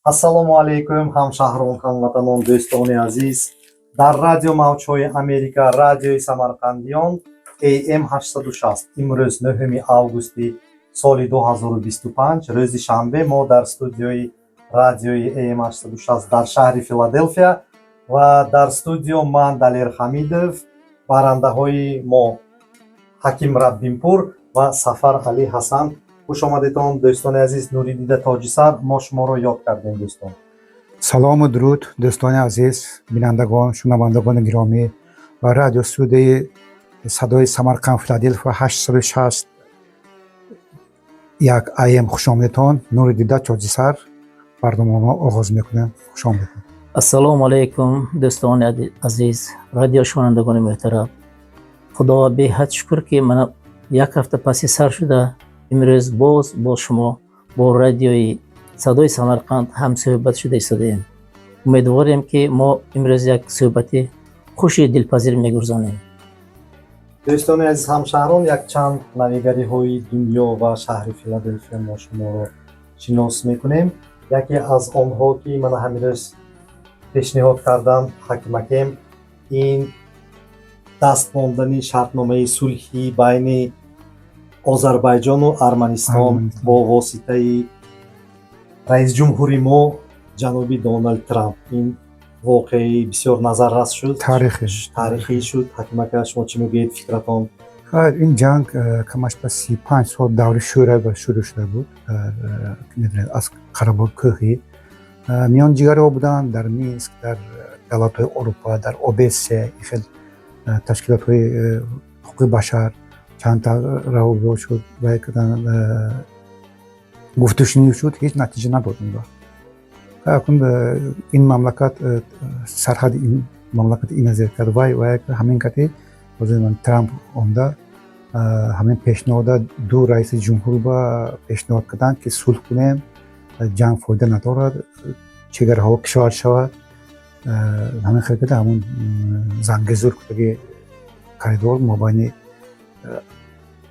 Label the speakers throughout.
Speaker 1: ассалому алайкум ҳамшаҳрон, ҳамватанон, дӯстони азиз. Дар радио мавҷҳои Америка, радиои самарқандиён AM 860 имрӯз 9 августи соли 2025 рӯзи шанбе мо дар студиои радиои AM 860 дар шаҳри Филаделфия ва дар студио ман Далер Ҳамидов, барандаҳои мо Ҳаким Раббинпур ва Сафар Али Ҳасан. хуш омадедон дӯстони азиз. Нуридида Тоҷисар мо шуморо ёд кардем дӯстон.
Speaker 2: салому дуруд дӯстони азиз, бинандагон, шунавандагони гиромӣ ва радио студияи садои Самарқанд Филаделфия 860 AM хушомадедон. Нуридида Тоҷисар, барномаро оғоз мекунем. хушомадед.
Speaker 3: ассалому алайкум дӯстони азиз, радио шунавандагони муҳтарам. худо беҳад шукр ки мана як ҳафта паси сар шуда имрӯз боз бо шумо бо радиои садои Самарқанд ҳамсӯҳбат шуда истодаем. умедворем ки мо имрӯз як суҳбати хуши дилпазир мегузронем.
Speaker 1: дӯстони азиз ҳамшаҳрон, якчанд навигариҳои дунё ва шаҳри Филаделфия мо шуморо шинос мекунем. яке аз онҳо ки ман ҳамирӯз пешниҳод кардам ҳакимакем, ин дастмондани шартномаи сулҳи байни Озарбойҷону Арманистон бо воситаи раисҷумҳури мо ҷаноби Доналд Трамп. Ин воқеаи бисёр назаррас шуд, таърихӣ шуд. ҳакимака, шумо чӣ мегӯед фикратон?
Speaker 2: ин ҷанг камаш ба 35 сол даври шӯра шурӯъ шуда буд аз Қарабоғ-кӯҳӣ. миёнҷигариҳо буданд дар Минск, дар давлатҳои Аврупа, дар ОБСЕ, хел ташкилотҳои ҳуқуқи башар чандта раводиҳо шуд ва гуфтушунӣ шуд, ҳеҷ натиҷа надод. акун ин мамлакат сарҳади ин мамлакати иназир кард ва ҳамин кати Трамп омда ҳамин пешниҳода ду раиси ҷумҳур ба пешниҳод карданд ки сулҳ кунем, ҷанг фоида надорад, чегараҳо кушод шавад. ҳамин хел када ҳамун зангезур кудаги коридор мобайни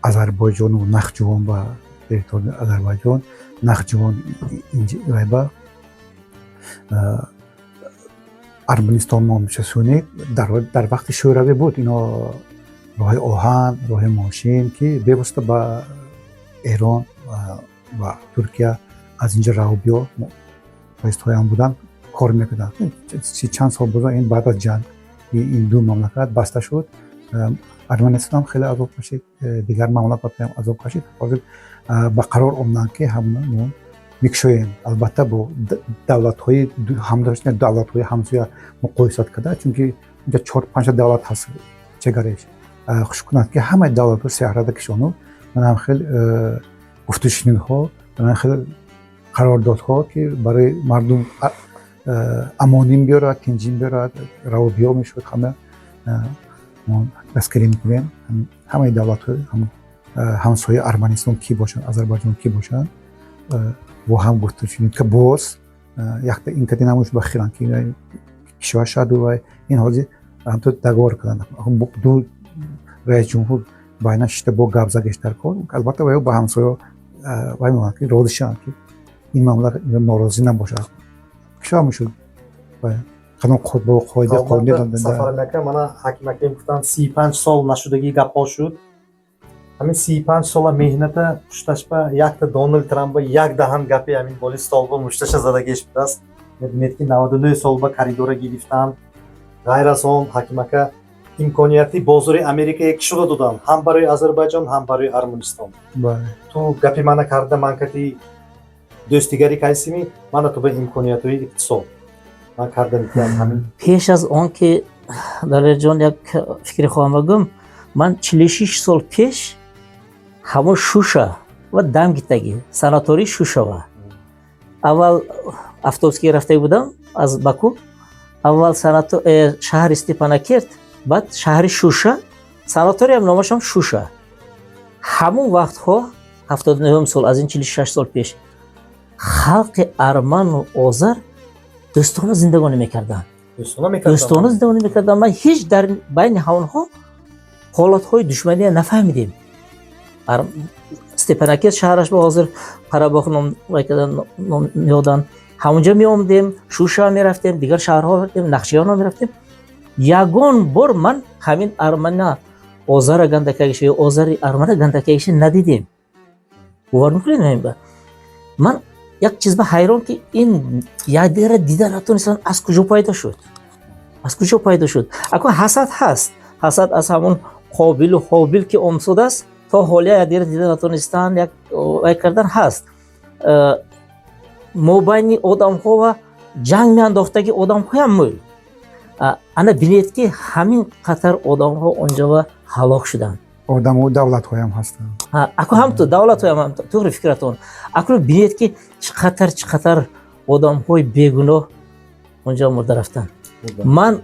Speaker 2: Азарбойҷону Нахҷивон ба территорияи Азарбойҷон, Нахҷивон ба Арманистон номшасунӣ дар вақти шӯравӣ буд. ино роҳи оҳан, роҳи мошин ки бевосита ба Эрон ва Туркия аз инҷа раводиҳо поездҳоям буданд кор мекарданд. чанд сол буда ин баъд аз ҷанг ин ду мамлакат баста шуд. Арманистон ҳам хеле азоб кашид, дигар мамлакатҳо ҳам азоб кашид. ҳозир ба қарор омданд ки ҳамон мекушоем, албатта бо давлатҳои ҳамдоштани давлатҳои ҳамсоя муқоисат карда, чунки инҷа 4-5 давлат ҳаст чегараш. хуш кунад ки ҳамаи давлатҳо сеҳрада кишону манам хел гуфтушуниҳо, манам хел қарордодҳо ки барои мардум амонин биёрад, тинҷин биёрад, раводиҳо мешуд. ҳама дастгирӣ мекунем. ҳамаи давлатҳо ҳамсояи Арманистон ки бошанд, Азарбойҷон ки бошанд, бо ҳам гуфтушунид ки боз якта ин кати намуш ба хиран ки кишвар шаду ва ин ҳозир ҳамто договор карданд. ду раис ҷумҳур байна шишта бо гап загештар кор. албатта вай ба ҳамсоё вай мегӯянд ки розӣ шаванд ки ин мамлакат норозӣ набошад. кишвар мешуд қанун бо қоида қонун.
Speaker 1: Сафарака мана ҳакимакем гуфтанд 35 сол нашудагӣ гапҳо шуд. ҳамин 35 сола меҳната пушташба якта Доналд Трампа як даҳан гапи ҳамин боли столба мушташа задагеш будааст. мебинед ки 99 солба коридора гирифтанд. ғайр аз он ҳакимака имконияти бозори Америкае кишода доданд, ҳам барои Азарбойҷон, ҳам барои Арманистон. ту гапи мана карда ман кати дӯстигари кайсими мана ту ба имкониятҳои иқтисод ман карда мекунам. ҳамин
Speaker 3: пеш аз он ки далерҷон як фикри хоҳам гум, ман 46 сол пеш ҳамон Шуша ва Дамгитаги санатории Шушава аввал автобусga рафта будам аз Баку. аввал шаҳри Степанакерт, баъд шаҳри Шуша, санаториям номашам Шуша. ҳамон вақтҳо 79 сол аз ин 46 сол пеш халқи арману озар дӯстона зиндагонӣ мекарданд. дӯстона зиндагонӣ мекарданд. ман ҳеҷ дар байни ҳавонҳо ҳолатҳои душмания нафаҳмидем. Степанакерт шаҳраш ба ҳозир Қарабоғ ном миёданд. ҳамунҷо меомадем, Шуша мерафтем, дигар шаҳрҳо мерафтем, Нахчиён мерафтем. Ягон бор ман ҳамин армана озара гандакагиша ё озари армана гандакагиша надидем. бовар мекунед ҳамин ба ман як чиз ба ҳайрон ки ин якдигара дида натонистанд аз куҷо пайдо шуд? Аз куҷо пайдо шуд? Ако ҳасад ҳаст, ҳасад аз ҳамон қобилу ҳобил ки омсудааст то ҳолия якдигара дида натонистан як кардан ҳаст. мобайни одамҳо ва ҷанг меандохтаги одамҳоям мӯл. ана бинед ки ҳамин қатар одамҳо онҷо ва ҳалок шуданд.
Speaker 2: одаму давлатҳоям ҳастанд.
Speaker 3: Ако ҳамто давлатҳоям туғри фикратон. Ако бинед ки чӣ қатар одамҳои бегуноҳ онҷо мурда рафтанд. Ман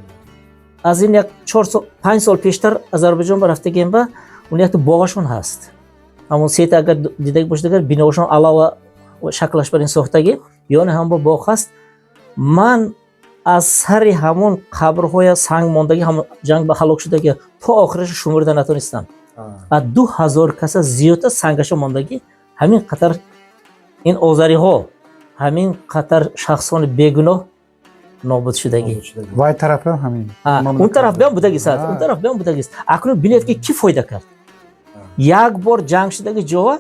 Speaker 3: аз ин як 4-5 сол пештар Озарбойҷон ба рафтагем ба он як боғашон ҳаст. ҳамон сета агар дидаги бошад биноашон алова шаклаш бар ин сохтагӣ ёне ҳам ба боғ ҳаст. Ман аз сари ҳамон қабрҳоя санг мондагӣ ҳамон ҷанг ба ҳалок шудагӣ то охираш шуморида натонистам. аз 2000 каса зиёдтар сангаша мондагӣ ҳамин қатар ин озариҳо, ҳамин қатар шахсони бегуноҳ нобуд шудагӣ.
Speaker 2: вай тарафа ҳамин.
Speaker 3: Он тараф биён будагист. Он тараф биён будагист. Акнун бинед ки кӣ фоида кард? Як бор ҷанг шудаги ҷоа,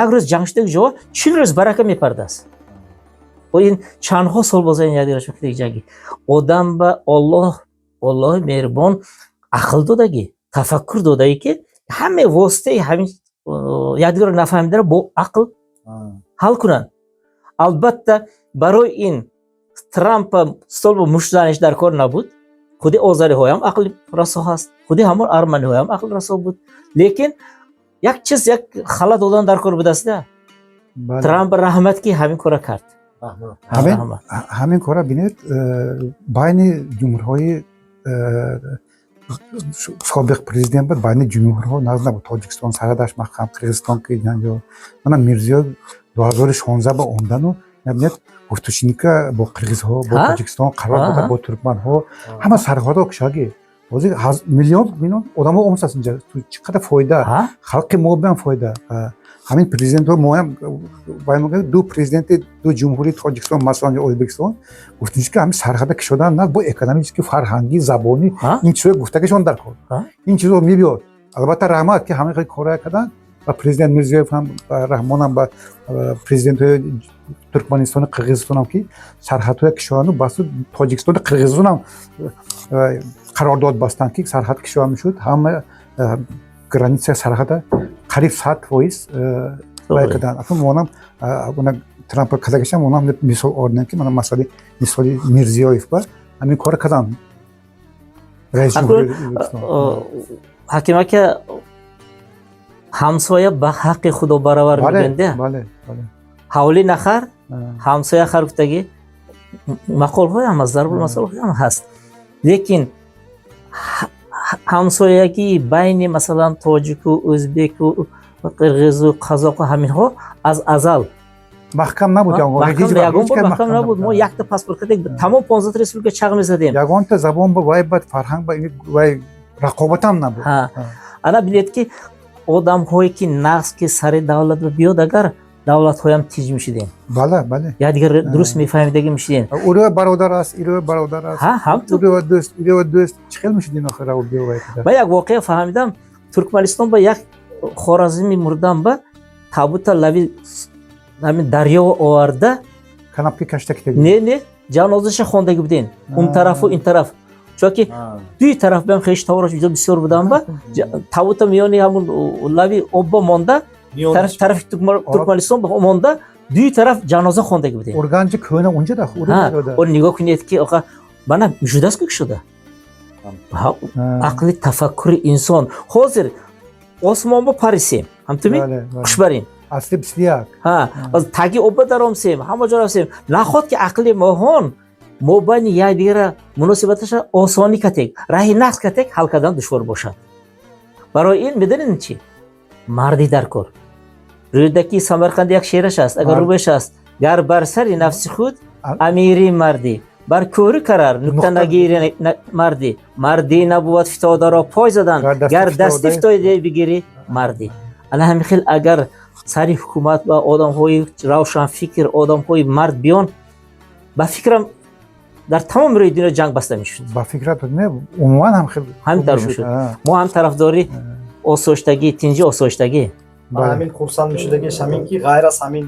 Speaker 3: як рӯз ҷанг шудаги ҷоа 40 рӯз барака мепардааст. ин чандҳо сол боза ин якдигара шудаги ҷанги. Одам ба Аллоҳи меҳрибон ақл додагӣ, тафаккур додагӣ ки ҳаме воситаи ҳамин якдигара нафаҳмидара бо ақл ҳал кунанд. Албатта барои ин Трампа стол бо мушт заниш дар кор набуд. худи озариҳоям ақли расо ҳаст, худи ҳамон арманиҳоям ақли расо буд. Лекин як чиз як хала додан дар кор будааст. Трамп раҳмат ки ҳамин кора кард.
Speaker 2: ҳамин кора бинед байни ҷумҳурҳои собиқ президент буд, байни ҷумҳурҳо набуд. Тоҷикистон сарадаш мақам, Қирғизистон ки ҷанҷо. Мана Мирзиёев 2016 ба ондану набинед гуфтушиника бо қирғизҳо, бо Тоҷикистон қарор дода, бо туркманҳо, ҳама сарҳадо кишаги. Ҳозир миллион одамҳо омсаст инҷа. Чӣ қадар фоида? Халқи мо биам фоида. ҳамин президентҳо моям ду президенти ду ҷумҳури Тоҷикистон масалан ё Ӯзбекистон гуфтушин ки ҳамин сарҳада кишодан на бо экономически, фарҳангӣ, забонӣ ин чизо гуфтагишон дар кор. Ин чизо мебиёд. Албатта раҳмат ки ҳамин кора кардан. Ба президент Мирзиёев ҳам раҳмонам, ба президентҳои Туркманистону Қирғизистонам ки сарҳадҳои кишодану басу Тоҷикистону Қирғизистонам қарордод бастанд ки сарҳад кишода мешуд. ҳама граница сарҳада қариб 100% вай кардан. Акнун монам Трамп казагиша монам мисол ордем ки мана масъали мисоли Мирзиёев ба ҳамин кора кардан. Раис ҷумҳури
Speaker 3: ҳаким ака ҳамсоя ба ҳаққи худо баровар мегӯянд. ҳавли нахар ҳамсоя хар гуфтагӣ мақолҳоям ҳаст, зарбулмасолҳоям ҳаст. Лекин ҳамсоягии байни масалан тоҷику, ӯзбеку, қирғизу, қазоқу ҳаминҳо аз азал
Speaker 2: маҳкам набуд.
Speaker 3: ягон бор маҳкам набуд. мо якта паспорт кардем, тамом 15 республика чағ мезадем.
Speaker 2: Ягонта забон ба вай бад фарҳанг ба вай рақобатам набуд.
Speaker 3: ана бинед ки одамҳое ки нағз ки сари давлат биёд агар давлатҳоям тиҷ мешидем.
Speaker 2: Бале.
Speaker 3: Якдигар дуруст мефаҳмидагӣ мешидем.
Speaker 2: Урӯ бародар аст, ирӯ бародар аст. Урӯ дӯст. Чӣ хел мешидем охира у биёвай када.
Speaker 3: Ба як воқеа фаҳмидам. Туркманистон ба як хоразми мурдам ба табута лави ҳамин дарё оварда
Speaker 2: канапки каштак тегӣ.
Speaker 3: Не, ҷанозаша хондаги будем. Он тарафу ин тараф. чунки дуи тараф биам хештавараш ҷо бисёр будам ба табута миёни ҳамун лави обба монда тарафи Туркманистон монда дуи тараф ҷаноза хондаги будем.
Speaker 2: Урганҷи кӯна унҷа да хӯрда.
Speaker 3: Он нигоҳ кунед ки оқа бана мешудаст ки шуда. ақли тафаккури инсон. Ҳозир осмон ба парисем. ҳамтуми хушбарин.
Speaker 2: Асли бисияк.
Speaker 3: аз таги обба даромсем, ҳама ҷо рафсем. Наход ки ақли моҳон мо байни якдигара муносибаташа осонӣ катек, раҳи нақс катек ҳал кардан душвор бошад. барои ин медонед чӣ? Марди дар кор. рӯйдаки Самарқанд як шеъраш аст. Агар рӯбеш аст, гар бар сари нафси худ амири мардӣ, бар кӯрӣ карар нукта нагири мардӣ. Мардӣ набувад фитодаро пой задан, гар дасти фитоиде бигирӣ мардӣ. ана ҳамин хел агар сари ҳукумат ва одамҳои равшанфикр, одамҳои мард биён, ба фикрам дар тамоми рӯи дунё ҷанг баста мешуд.
Speaker 2: با فکرت نه عموما هم خیلی
Speaker 3: ҳамин
Speaker 2: خوب
Speaker 3: тавр
Speaker 2: می‌شد.
Speaker 3: мешуд. мо ҳам тарафдори осоиштагӣ, тинҷи осоиштагӣ.
Speaker 1: ҳамин хурсанд мешудагиш ҳамин ки ғайр аз ҳамин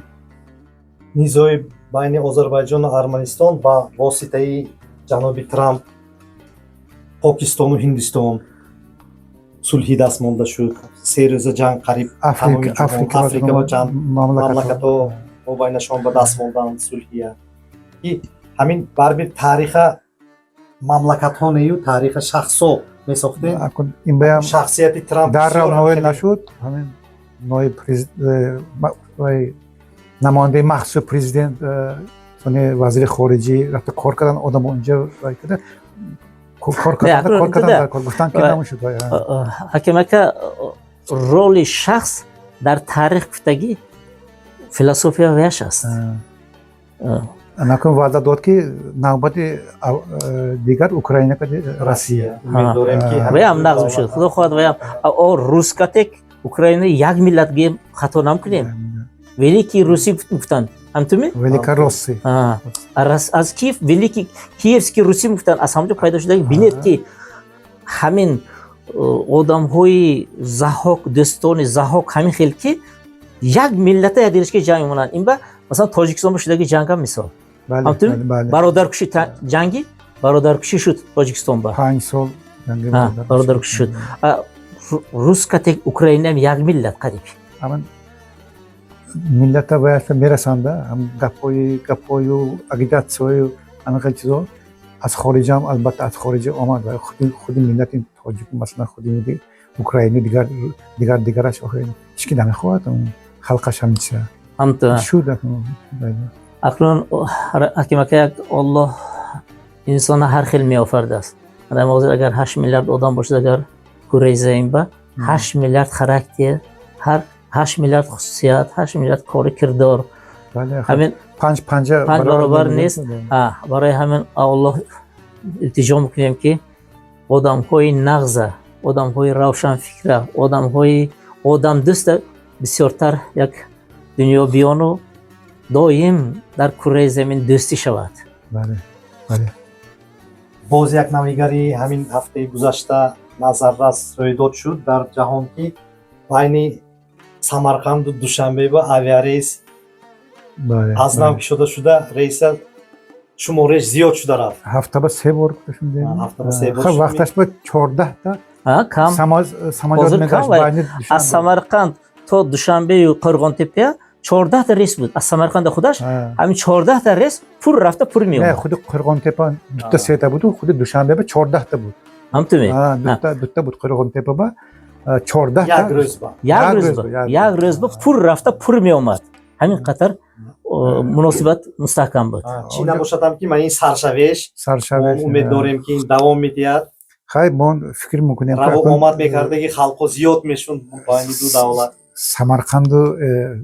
Speaker 1: низои байни Озарбойҷону Арманистон ба воситаи ҷаноби Трамп Покистону Ҳиндистон сулҳи даст монда шуд. 3 рӯза ҷанг қариб тамоми ҷаҳон, Африка ва чанд мамлакатҳо байнашон ба даст монданд сулҳия. ки ҳамин барбир тариха мамлакатҳо нею тариха шахсо месохтем.
Speaker 2: اکن این بیام
Speaker 1: шахсияти Трамп
Speaker 2: در
Speaker 1: бисёр
Speaker 2: نوع
Speaker 1: ҳам
Speaker 2: نشد همین نوع نماینده مخصوص پرزیدنت سونی وزیر خارجی رفته کار کردن آدم اونجا کار کردن در کار گفتن که نمیشد.
Speaker 3: ҳакимака роли шахс дар таърих гуфтагӣ философия ваяш аст.
Speaker 2: نکن وعده داد که نوبت دیگر اوکراین که روسیه
Speaker 1: умеддорем ки
Speaker 3: ваям нағз мешуд. худо хоҳад ваям рускатек Украина як миллат гем хато намкунем. великий руси гуфтанд. ҳамтуми?
Speaker 2: велика россия.
Speaker 3: аз Киев великий киевский руси гуфтанд. аз ҳамҷо пайдо шудаги бинед ки ҳамин одамҳои заҳок, дӯстони заҳок ҳамин хел ки як миллата як диришки ҷанг мемонанд. ин ба масалан Тоҷикистон ба шудаги ҷанга мисол. ҳамтуми? бародаркуши ҷанги бародаркушӣ шуд Тоҷикистон ба
Speaker 2: 5 сол
Speaker 3: бародаркушӣ шуд. рускатек Украинам як миллат қариб.
Speaker 2: همین ملت باید میرسنده هم گپای و اگیتاسیون همین چیزا از خارج هم البته از خارج آمد و خود ملت تاجیک مثلا خود میگه اوکراینی دیگرش آخه هیچ کی نمیخواد خلقش هم میشه
Speaker 3: همطور
Speaker 2: شد
Speaker 3: اکنون ҳакимака як Аллоҳ инсона ҳар хел меофарда аст. адам ҳозир агар 8 миллиард одам бошад агар кураи замин ба 8 миллиард характер, ҳар 8 миллиард хусусият, 8 миллиард кори кирдор. ҳамин 5 баробар нест. барои ҳамин Аллоҳ илтиҷо мекунем ки одамҳои нағза, одамҳои равшанфикра, одамҳои одамдӯста бисёртар як дунёбиёну доим дар кураи замин дӯстӣ шавад.
Speaker 1: боз як навигари ҳамин ҳафтаи гузашта назаррас рӯйдод шуд дар ҷаҳон ки байни Самарқанду Душанбе ба авиарейс аз нам кушода шуда рейса шумораш зиёд шуда рафт.
Speaker 2: ҳафта ба 3 бор вақташ ба 14 та
Speaker 3: кам
Speaker 2: самолёт мегашт байни
Speaker 3: аз Самарқанд то Душанбею Қурғонтепа 14 та рейс буд. аз Самарқанда худаш ҳамин 14 та рейс пур рафта пур меомад.
Speaker 2: не худи Қурғонтепа 2 та 3 та буд, худи Душанбе ба 14 та буд.
Speaker 3: ҳамтуми?
Speaker 2: 2 та буд Қурғонтепа ба 14 та як рӯз ба
Speaker 3: пур рафта пур меомад. ҳамин қадар муносибат мустаҳкам буд.
Speaker 1: чӣ набошадам ки ман ин саршавеш умеддорем ки ин давом медиҳад.
Speaker 2: хай мон фикр мекунем
Speaker 1: раво омад мекардаги халқо зиёд мешунд байни ду давлат.
Speaker 2: Самарқанду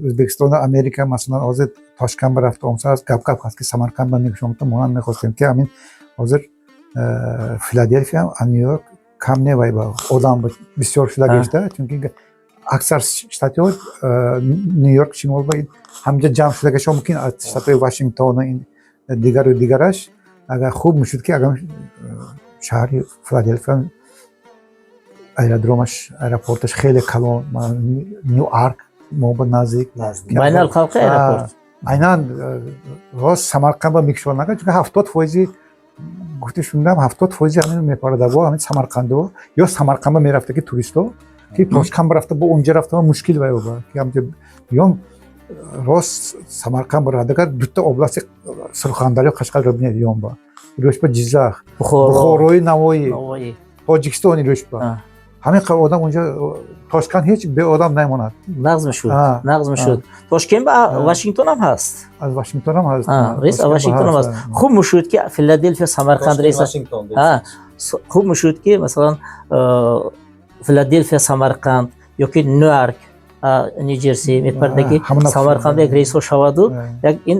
Speaker 2: O'zbekistonda Amerika masalan hozir Toshkentga rafta olsa gap ҳаст ки Самарқандда мегӯшонда мо ҳам мехостем ки ҳамин hozir Filadelfiya ham New York кам невай ба одам бисёр шуда гашта чунки аксар штатҳо New York шимол ба ҳамҷа ҷамъ шуда гаша мумкин аз штатҳои Вашингтону ин дигару дигараш агар хуб мешуд ки агар шаҳри Filadelfiya аэродромаш аэропорташ хеле калон Нью-Арк мо ба наздик
Speaker 3: байналхалқи аэропорт
Speaker 2: айнан рост Самарқанд ба мекшонага чунки 70% гуфта шундам 70% ҳамин мепарада бо ҳамин Самарқандо ё Самарқанд мерафта ки туристо ки Тошканд рафта бо онҷа рафта мушкил вай ба ки ҳамҷа ём рост Самарқанд барадагар дута области Сурхандарё Қашқар робинед ём ба рӯш ба Ҷиззах Бухорои Навои Тоҷикистони рӯш ба ҳамин қавл одам онҷа Тошканд ҳеҷ бе одам намонад.
Speaker 3: нағз мешуд. Тошкент ба Вашингтон ҳам ҳаст.
Speaker 2: аз Вашингтон ҳам ҳаст.
Speaker 3: рейс аз Вашингтон ҳам ҳаст. хуб мешуд ки Филадельфия Самарқанд рейс хуб мешуд ки масалан Филадельфия Самарқанд ё ки Нью-Йорк Нью-Ҷерси мепарда ки Самарқанд як рейсҳо шаваду як ин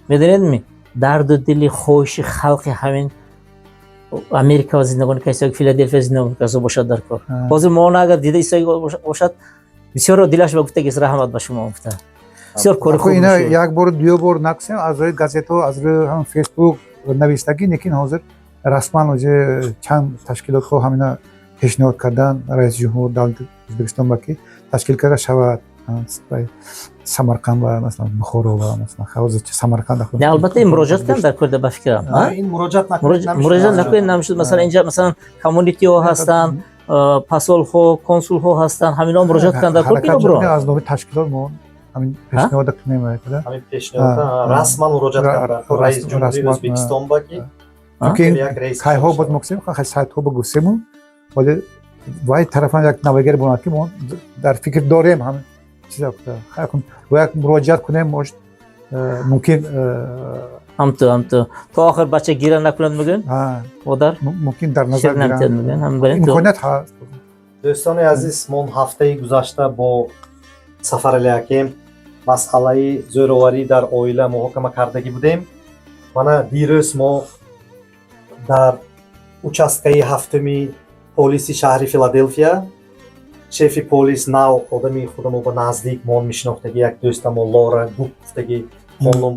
Speaker 3: медонедми дарду дили хоҳиши халқи ҳамин Америка зиндагони касе Филадельфия зиндагони касе бошад дар кор. ҳозир мо агар дида истоги бошад бисёро дилаш ба гуфтагис раҳмат ба шумо гуфта. بسیار کار
Speaker 2: خب
Speaker 3: خوب
Speaker 2: اینا
Speaker 3: میشه.
Speaker 2: یک بار دیو بار نقصیم از روی گازت و از روی هم فیسبوک نوشتگی لیکن حاضر رسما وجه چند تشکیلات خو همینا پیشنهاد کردن رئیس جمهور دولت ازبکستان با که تشکیل کرده شود سمرقند و مثلا بخارا و مثلا حوزه سمرقند
Speaker 3: نه البته این مراجعت کردن در کرده به فکرم
Speaker 1: نه، این مراجعت نکنید
Speaker 3: مراجعت نکنید نمیشد. مثلا اینجا مثلا کامیونیتی ها هستن، پاسول ها، کنسول ها هستن، همینا مراجعت کردن در کرده برو
Speaker 2: از نوع تشکیلات ما همین پیشنهاد کنیم کرده
Speaker 1: همین پیشنهاد رسما مراجعت کرده رئیس جمهوری ازبکستان با که
Speaker 2: که
Speaker 1: یک رئیس
Speaker 2: کای ها بود مقسم خیلی سایت ها بگوسیم ولی وای طرفان یک نویگر بودن که ما در فکر داریم همین چیزا بوده خیلی و یک مراجعت کنیم ماش ممکن
Speaker 3: هم تو آخر بچه گیره نکنند میگن مادر
Speaker 2: ممکن در نظر
Speaker 3: گیرن
Speaker 2: امکانیت هست.
Speaker 1: دوستان عزیز ما هفته گذشته با سفر الحکیم مسئله زوروری در اویله محاکمه کردگی بودیم. مانا دیروز ما در участке ҳафтуми полиси шаҳри Филаделфия шефи полис нав одами худамо ба наздик мон мешинохтаги як дӯстамо Лора гуфтаги хонум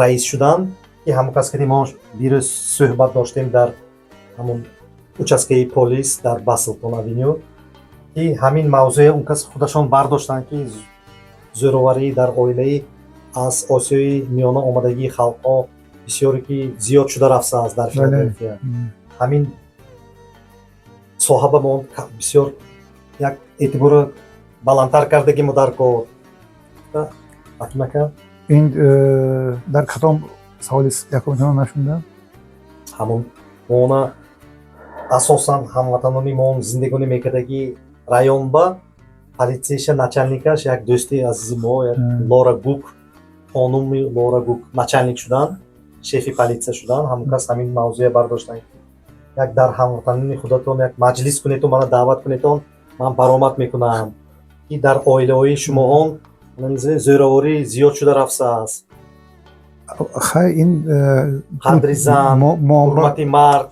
Speaker 1: раис шуданд ки ҳамон кас ки мо дирӯз суҳбат доштем дар ҳамон участкаи полис дар Баслтон авеню ки ҳамин мавзӯи он кас худашон бардоштанд ки зӯроварӣ дар оилаи аз осиёи миёна омадагии халқҳо бисёре ки зиёд шуда рафтааст дар Филаделфия. ҳамин соҳа ба мо бисёр як эътибори баландтар кардаги мо дар кор. акимака
Speaker 2: ин дар кадом саволи якумтон нашунда
Speaker 1: ҳамон мона асосан ҳамватанони мо зиндагонӣ мекардаги районба политсияша начальникаш як дӯсти азизи мо Лора Гук хонуми Лора Гук начальник шуданд шефи полиция шуданд. ҳамон кас ҳамин мавзӯя бардоштанд як дар ҳамватанони худатон як маҷлис кунедтон мана даъват кунедтон ман баромад мекунам ки дар оилаҳои шумоон зӯраворӣ зиёд шуда рафтааст.
Speaker 2: хай ин
Speaker 1: қадри зан ҳурмати мард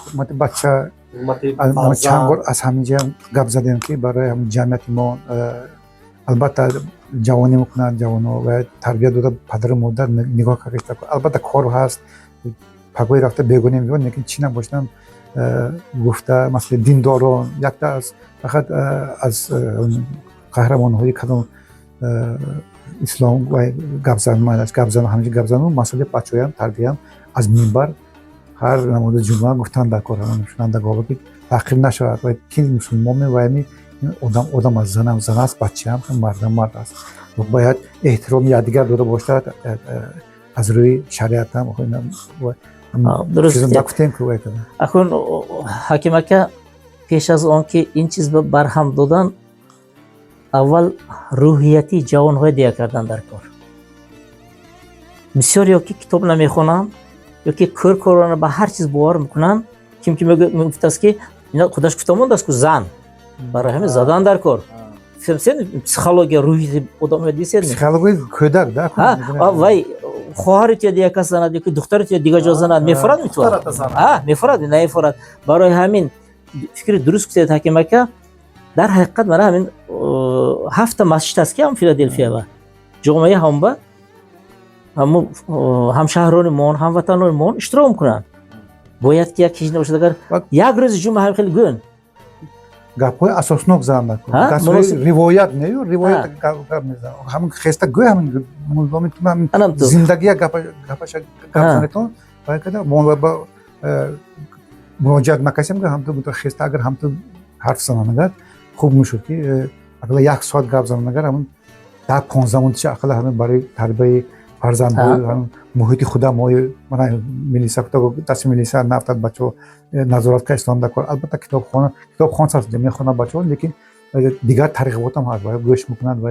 Speaker 2: ҳурмати бача
Speaker 1: ҳурмати
Speaker 2: мо чанд бор
Speaker 1: фарзанд
Speaker 2: аз ҳаминҷа гап задем ки барои ҷамъияти мо албатта ҷавонӣ мекунанд ҷавоно ва тарбия дода падару модар нигоҳ карда албатта кор ҳаст пагои рафта бегона меёбанд лекин чӣ набошанд гуфта масъалаи диндорон якта аз фақат аз қаҳрамонҳои кадом ислом ва гапзан ҳамиҷа гапзану масъалаи бачаҳоям тарбияам аз минбар ҳар намуди ҷумла гуфтан дар кор шунандаго ки таҳқир нашавад ва ки мусулмон ваями одам аз зан аст бачаам мардам мард аст бояд эҳтироми якдигар дода бошад аз рӯи шариатам гуфтем ки
Speaker 3: акун ҳаким ака пеш аз он ки ин чиз барҳам додан аввал рӯҳияти ҷавонҳои дига кардан дар кор. бисёр ё ки китоб намехонанд ё ки корона ба ҳар чиз бовар мекунанд ким ки мегуфтааст ки ина худаш гуфтамондааст ку зан барои ҳамин задан дар кор психология рӯҳияти одамро дисед
Speaker 2: психологияи кӯдак да
Speaker 3: вай хоҳарит ё дигар кас занад ё ки духтарит ё дигар ҷо занад мефурад мефурад намефурад. барои ҳамин фикри дуруст гуфтед ҳаким ака. дар ҳақиқат мана ҳамин 7 масҷид аст ки ҳам Филаделфия ва ҷомеаи ҳамба ҳамшаҳрони мон ҳамватанони мон иштирок мекунанд. бояд ки як чиз набошад агар як рӯзи ҷумъа ҳам хеле гӯн
Speaker 2: гапҳои асоснок занад ривоят нею ривоят гап мезанад ҳамин хеста гӯй ҳамин зиндагия гапаша гап занетон баъд када монба муроҷиат накасем ҳамту хеста агар ҳамту ҳарф зананагар хуб мешуд ки ақалла 1 соат гап зананагар ҳамин 10-15 минутша ақалла ҳамин барои тарбияи фарзандҳои ҳамин муҳити худа мои мана милиса дасти милиса нафтад бачаҳо назоратка истонда кор албатта китобхон аст мехонад бачаҳо лекин дигар тарғиботам ҳаст ва гӯш мекунанд ва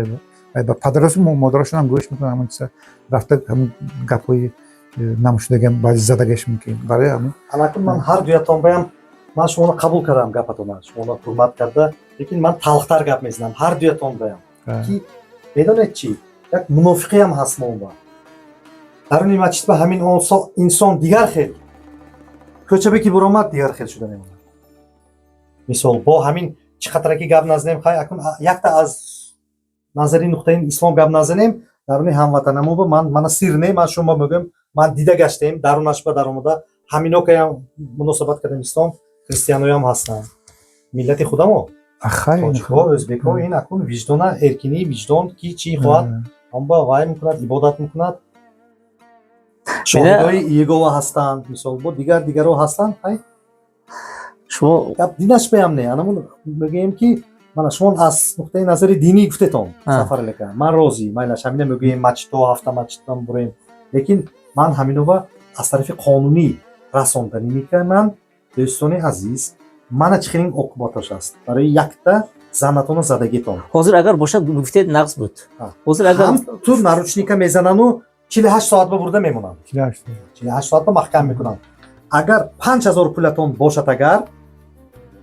Speaker 2: падарасу модарашон ҳам гӯш мекунанд ҳамин чиза рафта ҳамин гапҳои намушудагиам баъзе задагаш мумкин барои ҳамин
Speaker 1: анакун ман ҳар дуятон баям ман шуморо қабул кардам гапатона шуморо ҳурмат карда лекин ман талхтар гап мезанам ҳар дуятон баям ки медонед чӣ як мунофиқиам ҳаст монба даруни масҷидба ҳамин инсон дигар хел кӯчабе ки буромад дигар хел шуда мемонад. мисол бо ҳамин чӣ қатраки гап назанем хай акун якта аз назари нуқтаи ислом гап назанем, даруни ҳамватанамо ба мана сир не, ман шумо мегӯям, ман дида гаштем, дарунаш ба даромада, ҳамино ки ям муносабат кардем ислом, христианоям ҳастанд. Миллати худамо, тоҷикҳо, ӯзбекҳо, ин акун виҷдона, эркинии виҷдон ки чӣ хоҳад, он ба вай мекунад, ибодат мекунад. Шоҳидои Иегова ҳастанд, мисол бо дигаро ҳастанд.
Speaker 3: шумо
Speaker 1: гап динаш беам не, анамун мегӯем ки мана шумо аз нуқтаи назари динӣ гуфтетон, Сафар Алека, ман розӣ, майнаш ҳамина мегӯем масҷидҳо, ҳафта масҷидам бурем, лекин ман ҳаминова аз тарафи қонунӣ расонданӣ мекунам. Дӯстони азиз, мана чӣ хелин оқиботаш аст барои якта занатону задагитон.
Speaker 3: ҳозир агар бошад гуфтед нағз буд. Ҳозир агар
Speaker 1: ту наручника мезанану 48 соат ба бурда мемонанд. 48 соат ба маҳкам мекунанд. Агар 5000 пулатон бошад, агар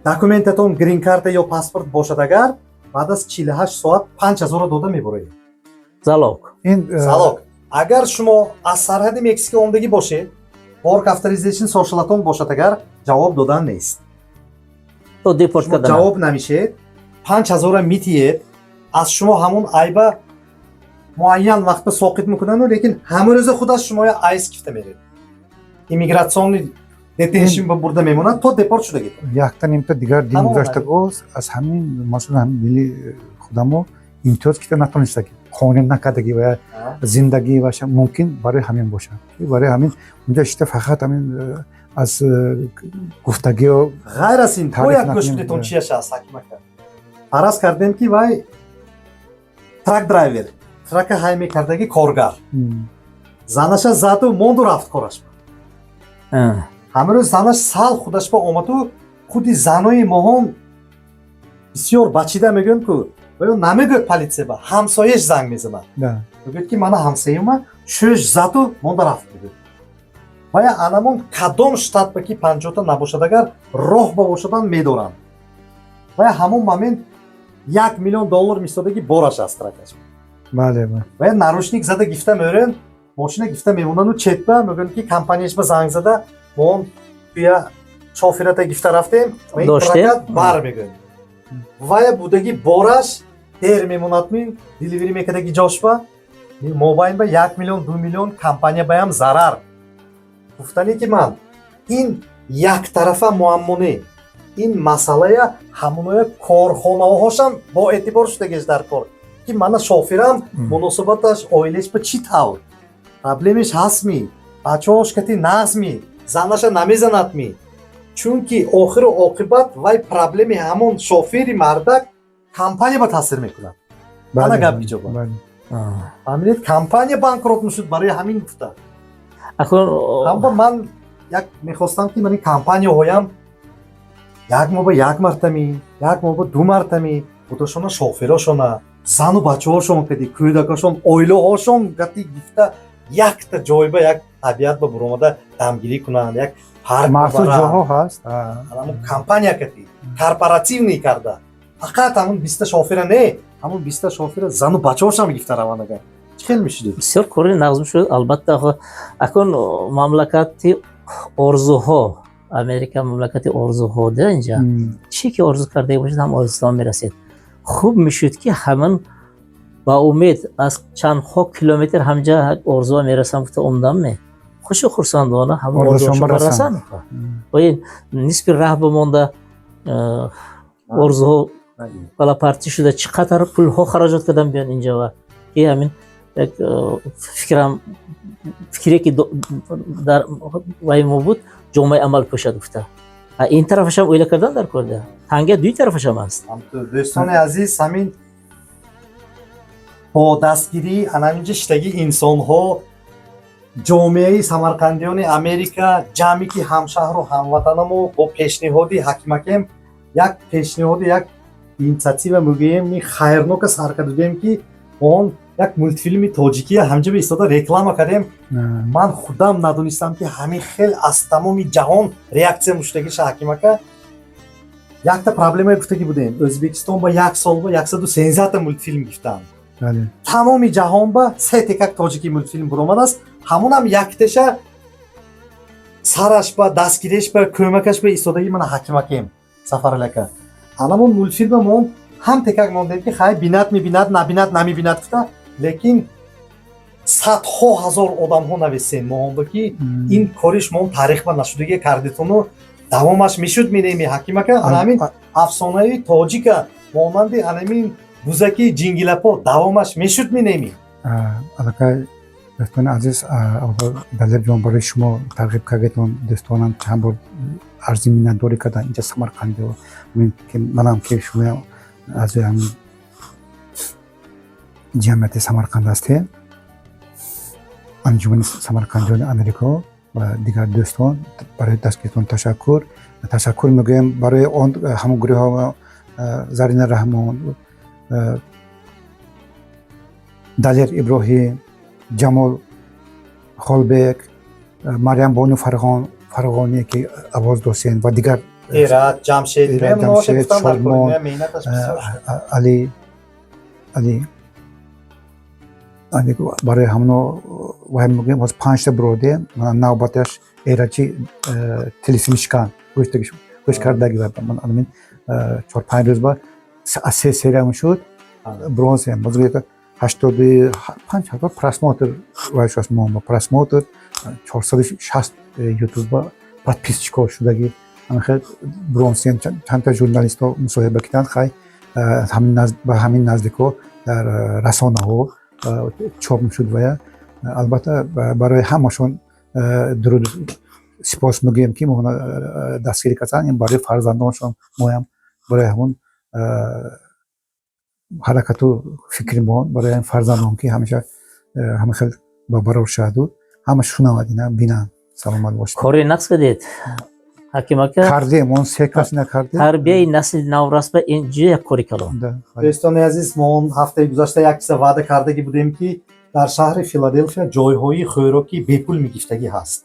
Speaker 1: документатон грин карта ё паспорт бошад, агар баъд аз 48 соат 5000 дода мебуред.
Speaker 3: залог.
Speaker 1: Залог. Агар шумо аз сарҳади Мексика омдагӣ бошед, Work Authorization Socialатон бошад, агар ҷавоб додан нест.
Speaker 3: То депорт кардан.
Speaker 1: ҷавоб намешед, 5000 митиед, аз шумо ҳамун айба муайян вақта соқит мекунану, лекин ҳама рӯза худаш шумоя айс гифта меред. Иммигратсиони детеншн ба бурда мемонад, то депорт шуда гитон.
Speaker 2: Якта нимта дигар дин гузаштагоз аз ҳамин масъул ҳамин дили худамо имтиёз гирифта натонистаги қонун накардаги ва зиндагӣ ва мумкин барои ҳамин бошад. Барои ҳамин унҷа шита фақат ҳамин аз гуфтагиё
Speaker 1: ғайр аз ин то як гӯшбидетон чияш аст ҳакимака. Фараз кардем ки вай трак драйвер, трака ҳай мекардаги коргар. Занаша заду монду рафт кораш. ҳама рӯз занаш сал худаш ба омаду худи занои моҳон бисёр бачида мегӯям ку ё намегӯяд политсия ба ҳамсояш занг мезанад. Мегӯяд ки мана ҳамсояма шӯш заду монда рафт мегӯяд. Вая анамон кадом штат ба ки 50 та набошад, агар роҳ ба бошадан медоранд. Вая ҳамон момент $1 миллион мисодаги бораш аст тракаш.
Speaker 2: Бале.
Speaker 1: Вая нарушник зада гифта меорен, мошина гифта мемонану четба мегӯям ки компанияш ба занг зада мон туя шофирата гифта рафтем, ва ин трака бар мегӯям. Вая будаги бораш дер мемонад, мин деливери мекардаги ҷошба мобайн ба 1 миллион 2 миллион компания баям зарар. гуфтане ки ман ин яктарафа муаммо не, ин масъалая ҳамоноя корхонаҳошам бо эътибор шудагеш дар кор ки мана шофирам муносабаташ оилаш ба чӣ тавр, проблемеш ҳастми, бачаҳош кати нағзми, занаша намезанадми, чунки охиру оқибат вай проблеми ҳамон шофири мардак компания ба таъсир мекунад. Ана гап иҷоба. Фаҳмидед, компания банкрот мешуд барои ҳамин гуфта. ҳамба ман як мехостам ки мани компанияҳоям як моҳ ба як мартами, як моҳ ба 2 мартами худошона шофирошона, зану бачаҳошон кади кӯдакашон, оилаҳошон гати гифта якта ҷой ба як табиат ба буромада дамгирӣ кунанд, як парк
Speaker 2: махсус ҷоҳо ҳаст.
Speaker 1: ҳамон компания кати корпоративӣ карда фақат ҳамон 20 шофира не, ҳамон 20 шофира зану бачаҳошам гифта раванд. Агар чӣ хел мешуд?
Speaker 3: бисёр кори нағз мешуд. Албатта акун мамлакати орзуҳо, Америка мамлакати орзуҳода инҷа чӣ ки орзу кардага бошад ҳам оҳистон мерасед. хуб мешуд ки ҳаман ба умед аз чандҳо километр ҳамҷа орзуа мерасам гуфта умдам ме хушу хурсандона ҳамон орзуашон расанд. ва ин нисфи раҳ бимонда орзуҳо балапартӣ шуда чӣ қадар пулҳо хароҷот кардан биён инҷа ва ки ҳамин як фикре ки дар вай мо буд ҷомаи амал пошад гуфта. ин тарафашам оила кардан дар корда. танга дуи тарафашам аст.
Speaker 1: дӯстони азиз, ҳамин бо дастгирӣ анаминҷа шитаги инсонҳо ҷомеаи самарқандиёни Америка ҷамъи ки ҳамшаҳру ҳамватанамо бо пешниҳоди ҳакимакем як пешниҳоди як инициатива мегӯем ми хайрнока сар кардем ки он як мултфилми тоҷикия ҳамҷа ба истода реклама кардем. Ман худам надонистам ки ҳамин хел аз тамоми ҷаҳон реаксия муштагиша ҳакимака. Якта проблемае гуфтагӣ будем. O'zbekiston ба як сол ба 113 та мултфилм гифтанд. Тамоми ҷаҳон ба 3 текак тоҷики мултфилм буромадааст. ҳамонам якташа сараш ба дастгириш ба кӯмакаш ба истодаги мана ҳакимакем Сафар Алека. Анамон мултфилмамон ҳам текак мондем ки хай бинад мебинад набинад намебинад гуфта, лекин садҳо ҳазор одамҳо нависем моҳонда ки ин кориш моҳон таърихба нашудагӣ кардитону давомаш мешуд менеми ҳакимака анамин афсонаи тоҷика монанди анамин бузаки ҷингилапо давомаш мешуд менеми.
Speaker 2: алакай дӯстони азиз, далерҷон барои шумо тарғиб кардетон дӯстонам чанд бор арзи миннатдорӣ кардан инҷа Самарқандио манам ки шумо аъзои ҳамин ҷамъияти Самарқанд ҳастем, анҷумани Самарқандиёни Америко ва дигар дӯстон барои дастгиритон ташаккур мегӯям барои он ҳамон гурӯҳҳо Зарина Раҳмон, Далер Иброҳим, Ҷамол Холбек, Марьям Бону Фарғоние ки авоз достен ва дигар
Speaker 1: Эрат, Ҷамшед,
Speaker 2: Шодмон, Али барои ҳамно вай мегӯям боз 5 та буродем навбаташ эрачи телесимишкан гӯш кардаги ман амин 4-5 рӯз ба аз 3 серия шуд бронзем боз 85,000 просмотр вайшас мома просмотр 460 ютуба подписчиков шудаги амихел бронзем чанд та журналистҳо мусоҳиба карданд хай ба ҳамин наздико дар расонаҳо чоп мешуд вая албатта барои ҳамашон дуруд сипос мегӯем ки моҳона дастгирӣ карданд ин барои фарзандоншон моям барои ҳамон ҳаракату фикри мо барои фарзандон ки ҳамеша ҳамахел бабарор шаваду ҳама шунавад ина бинанд саломат бошед.
Speaker 3: кори нақс кардед ҳаким ака,
Speaker 2: кардем он се кас накардем
Speaker 3: тарбияи насли наврас ба ин ҷо як кори калон.
Speaker 1: дӯстони азиз, мо ҳафтаи гузашта як чиза ваъда кардаги будем ки дар шаҳри Филаделфия ҷойҳои хӯроки бепул мегифтагӣ ҳаст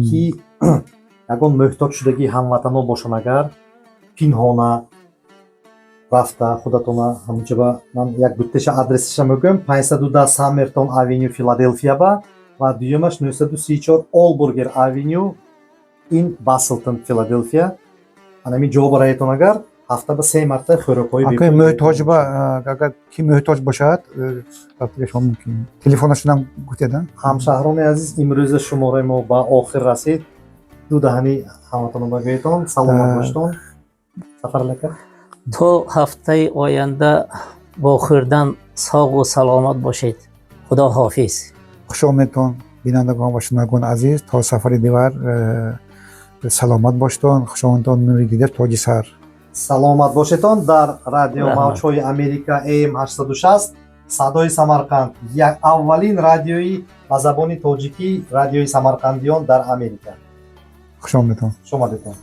Speaker 1: ки ягон муҳтоҷ шудагии ҳамватанон бошанд агар пинҳона рафта худатона ҳамунҷаба ман як дутташа адресаша мегӯям 510 Саммертон Авеню Филаделфия ба ва дуюмаш 934 Олбургер Авеню ин Баслтон Филаделфия. анами ҷо бароятон агар ҳафта ба 3 марта хӯрокҳои
Speaker 2: муҳтоҷба агар ки муҳтоҷ бошад шумо мумкин телефонашонам гуфтеда.
Speaker 1: ҳамшаҳрони азиз, имрӯза шумораи мо ба охир расид. ду даҳани ҳаматонро багӯетон саломат бошедон. Сафарлака
Speaker 3: то ҳафтаи оянда бо хӯрдан соғу саломат бошед. худо ҳофиз.
Speaker 2: хушомедтон бинандагон ва шунавандагони азиз, то сафари дигар саломат бошедон. хушомедтон нури дидар тоҷи сар.
Speaker 1: саломат бошедон. дар радио мавҷҳои Америка AM 860 садои Самарқанд, аввалин радиои ба забони тоҷикӣ, радиои самарқандиён дар Америка.
Speaker 2: хушомедтон.
Speaker 1: шумадетон.